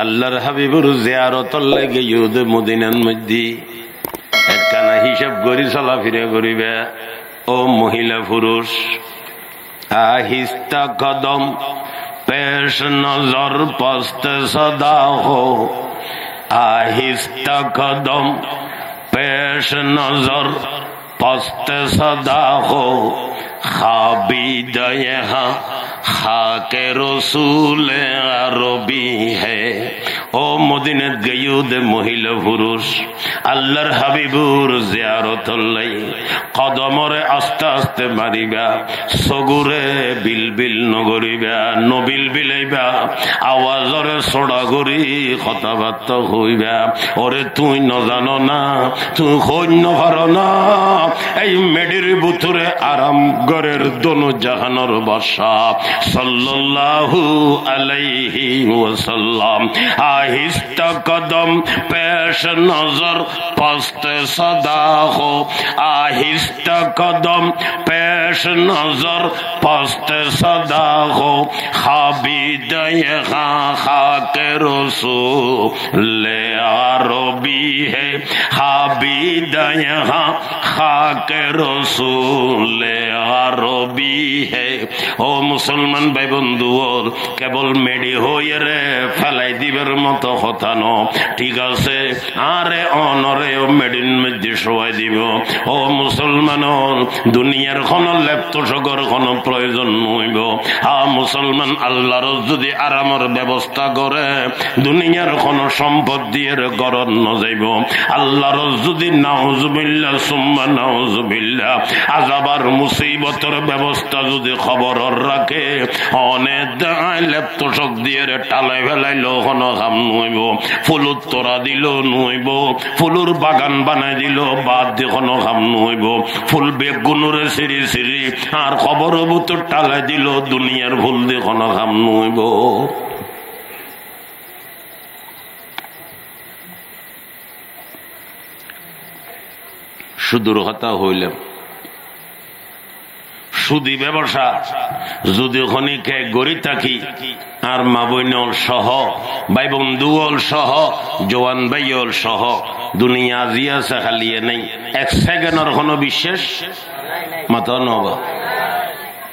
আল্লাহর হাবিবুর জিয়ারতর লাগে ইউদ মদিনার মধ্যে একখানা হিসাব করি চলাফিরা করিবে। ও মহিলা পুরুষ, আহিস্তা কদম পেশ নজর পস্তে সদা হো, আহিস্তা কদম পেশ নজর পস্তে সদা হো, খাবিদ ইহা খাকে রসুল আরবি হে। ও মদিনাত গিয়ুদ মহিলা পুরুষ, আল্লাহর হাবিবুর জিয়ারতর লাই কদমরে আস্তে আস্তে মারিবা, সগুরে বিলবিল নগরিবা, নবিল বিলাইবা, আওয়াজরে সড়া করি কথাবার্তা হইবা। ওরে তুই নজানো না, তুই হইন পারো না, এই মেডির বুথুরে আরাম গরের দোনো জাহানোর বাসা সাল্লাল্লাহু আলাইহি ওয়াসাল্লাম। আহিস্তা কদম পেশ নজর পস্তে সদা হো, আহিস্তা কদম পেশ নজর পস্তে সদা হো, খাবিদ ইহা খাকে রসূল আরবি হে, খাবিদ ইহা খাকে রসূল আরবি হে। ও মুসলমান ভাই বন্ধু, কেবল মেডি হয়ে রে ফেলাই দিবের মতো কথা ন, ঠিক আছে? আরে অনরে ও মেডিন মধ্যে শোয়াই দিব। ও মুসলমান, দুনিয়ার কোন লেপ্তসগর কোন প্রয়োজন নইব। মুসলমান, আল্লাহর যদি আরামের ব্যবস্থা করে দুনিয়ার কোন সম্পদ দিয়ে গরণ ন যাইব। আল্লাহর যদি নাউজুবিল্লাহ সুম্মা নাউজুবিল্লাহ আযাবার মুসিবতের ব্যবস্থা যদি খবর রাখে, অনেক লেপ্তসক দিয়ে টালাই ফেলাইলো কোনো কাম নইব, ফুলুর তোরা দিল নইব, ফুলুর বাগান বানাই দিল বাদ দিয়ে কোনো কাম নইব, ফুল বেগুনুরে সিঁড়ি সিঁড়ি আর খবর বুতর টালাই দিল দুনিয়ার ফুল দিয়ে কোনো কাম নইব। সুদূর কথা হইলাম, সুদি ব্যবসা যদি খনিকে গড়ি থাকি আর মা বইনল সহ ভাই বন্ধুল সহ জওয়ান ভাইল সহ দুনিয়া জিয়া আছে খালিয়ে নেই, এক সেকেন্ডের কোনো বিশেষ মত নবা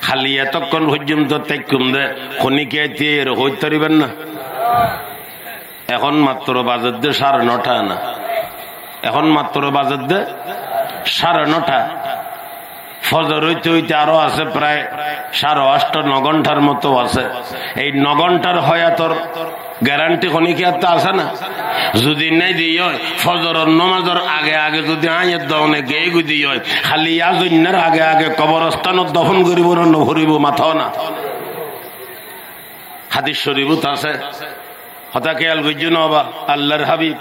খালি এতক্ষণ পর্যন্ত তেকুম দে খনিকে হইতে পারিবেন না। এখন মাত্র বাজার দে 9:30 না, এখন মাত্র বাজার দে 9:30। ফজর হইতে হইতে আরো আছে প্রায় 8.5-9 ঘন্টার মতো আছে। এই 9 ঘন্টার হয়াতর গ্যারান্টি খনিকে তো আছে না? যদি নাই দিয়ে ফজরের নামাজের আগে আগে যদি আয়ের দহনে গেয়ে গুদি হয়, খালি ইয়াজন্যের আগে আগে কবরস্থানত দফন করিব না নভরিব মাথাও না। হাদিস শরীফত আছে, হতা খেয়াল গুজন বাবা আল্লাহর হাবিব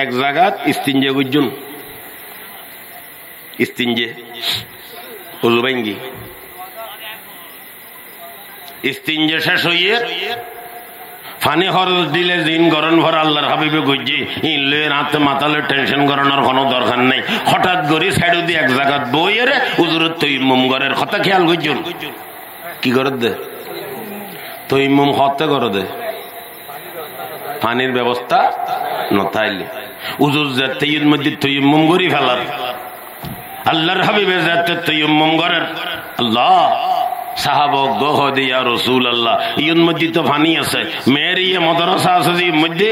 এক জায়গাত ইস্তিনজে গুজন, ইস্তিনজে উজুবাঙ্গি ইস্তিনজে শেষ হইয়ে ফানি খরচ দিলে দিন গরম ভর আল্লাহর হাবিবে গুজি ইনলে রাতে মাতালে টেনশন করানোর কোনো দরকার নেই। হঠাৎ করে সাইড দিয়ে এক জায়গাত বইয়ে রে উজুরের তৈমুম ঘরের কথা খেয়াল গুজন কি করে দে, তৈমুম হতে করে দে, পানির ব্যবস্থা নথাইলে উজুর যাতে এর মধ্যে তৈমুম গড়ি ফেলার আল্লাহর হাবিবে যাতে তৈমুম ঘরের আল্লাহ সাহাবক দোহ দিয়া রসুল আল্লাহ ইয়ন মধ্যে তো পানি আছে, মেয়ের ইয়ে মাদ্রাসা আছে যে মধ্যে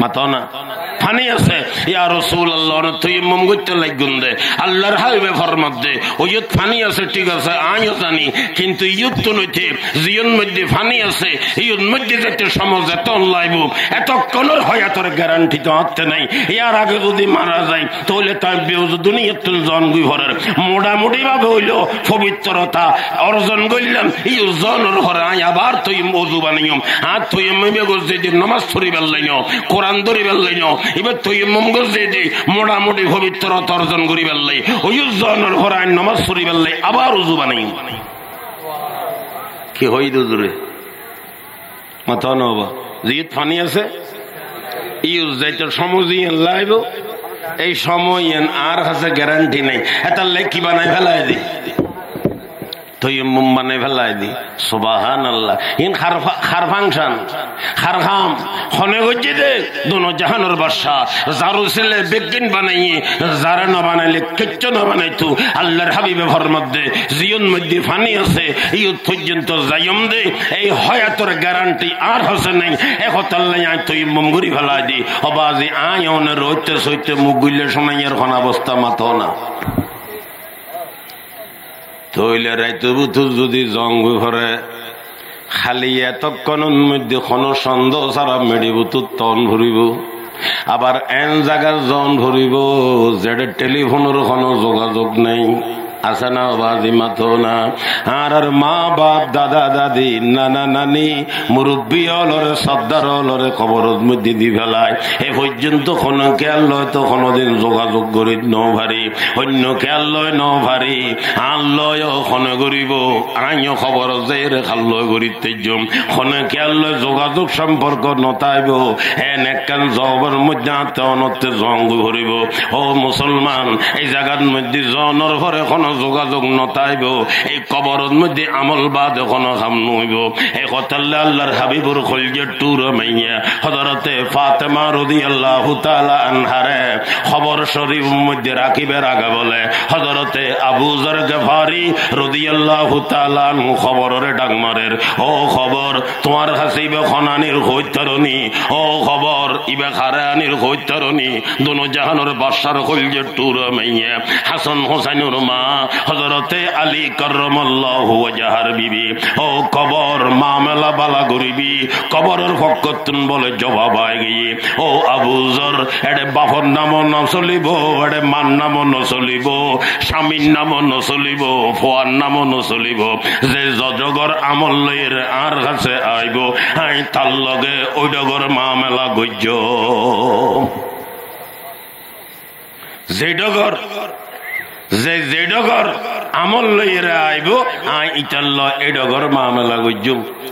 মাথা না পানি আছে, ইয়া রসুল আল্লাহ তৈমুম করতে লাগুন দে। আল্লাহর হাবিবে ফরমাত দে ওইয়ত পানি আছে, ঠিক আছে আমিও জানি, কিন্তু ইয়ত তো নইতে জিয়ন মধ্যে পানি আছে, ইয়ন মধ্যে যাতে সমাজ এত লাইব এতক্ষণের হয়াতর গ্যারান্টি তো হাতে নাই। ইয়ার আগে যদি মারা যায় তাহলে তাই দুনিয়াত জন গুহরের মোটামুটি ভাবে হইল পবিত্রতা অর্জন করলাম, এই জনের ঘরে আই আবার তুই মজু বানিও আর তুই যদি নামাজ পড়ি বেললাইন কোরআন ধরি বেললাইন এবার তুই মমগজ যে মোটামুটি পবিত্রতা অর্জন করি বেললাই ওই জনের ঘরে আইন নামাজ পড়ি বেললাই আবার উজু বানাই কি হই দুজুরে মাথা নবা জিত ফানি আছে ইউজ যাইতে সমজি লাইব এই সময় আর হাসে গ্যারান্টি নেই, এটা লেখ কি বানাই ফেলাই দি তৈমুম বানাই ফেলাই দি সুবহানাল্লাহ ইন খার ফাংশন খার খাম খনে গজ্জি দে দোনো জাহানের বাদশা যার ছেলে বেগিন বানাইয়ে যারা না বানাইলে কিচ্ছু না বানাইতো আল্লাহর হাবিবে ফরমাত দে জিয়ন মধ্যে পানি আছে এই পর্যন্ত যাইম দে এই হায়াতের গ্যারান্টি আর হসে নাই একতাল্লাই আই তৈমুম গরি ফেলাই দি অবাজি আই ওনে রইতে সইতে মুখ গুইলে শোনাইয়ের কোন অবস্থা মাথো না তৈলে রাইতে বুতুর যদি জঙ্গ ভরে খালি এতক্ষণের মধ্যে কোনো সন্দেহ ছাড়া মেডি বুতুর তন ভরিব আবার এন জায়গার জন ভরিব যেটা টেলিফোনের কোনো যোগাযোগ নেই আছে না বাজি মাথো না আর মা বাপ দাদা দাদি নানা নানি মুরব্বী অলরে সর্দার অলরে খবরের মধ্যে দি ফেলায় এ পর্যন্ত কোনো খেয়াল লয় তো কোনোদিন যোগাযোগ করি ন ভারি অন্য খেয়াল লয় ন ভারি আর লয় খনে করিব আইও খবর যে রে খাল লয় করি তেজম খনে খেয়াল লয় যোগাযোগ সম্পর্ক নতাইব এন একখান জবের মধ্যে আতে অনতে জঙ্গ ভরিব ও মুসলমান এই জায়গার মধ্যে জনের ঘরে কোনো যোগাযোগ নতাইব এই কবরের মধ্যে আমল বাদ কোনো কাম নইব এই কথাল্লা আল্লাহর হাবিবুর খলজে টুর মাইয়া হযরতে ফাতেমা রাদিয়াল্লাহু তাআলা আনহারে খবর শরীফ মধ্যে রাখিবে আগে বলে হযরতে আবু যর গফারি রাদিয়াল্লাহু তাআলা আনহু খবরের ডাক মারের ও খবর তোমার হাসিবে খনানির কইতরনি ও খবর ইবে খারানির কইতরনি দোনো জাহানের বাদশার খলজে টুর মাইয়া হাসান হোসেনের মা হযরতে আলী কাররামাল্লাহু ওয়াজহার বিবি ও কবর মামলা বালা গরিবি কবরের ফকতুন বলে জবাব আই গিয়ে ও আবু যর এডে বাপর নাম ন চলিব এডে মান নাম ন চলিব স্বামীর নাম ন চলিব ফোয়ার নাম ন চলিব যে জজগর আমল লইর আর কাছে আইব আই তার লগে ওই ডগর মামলা গজ্য যে ডগর যে ডগর আমল লইরা আইব আই ইটাল এ ডগর মামলা গজ্য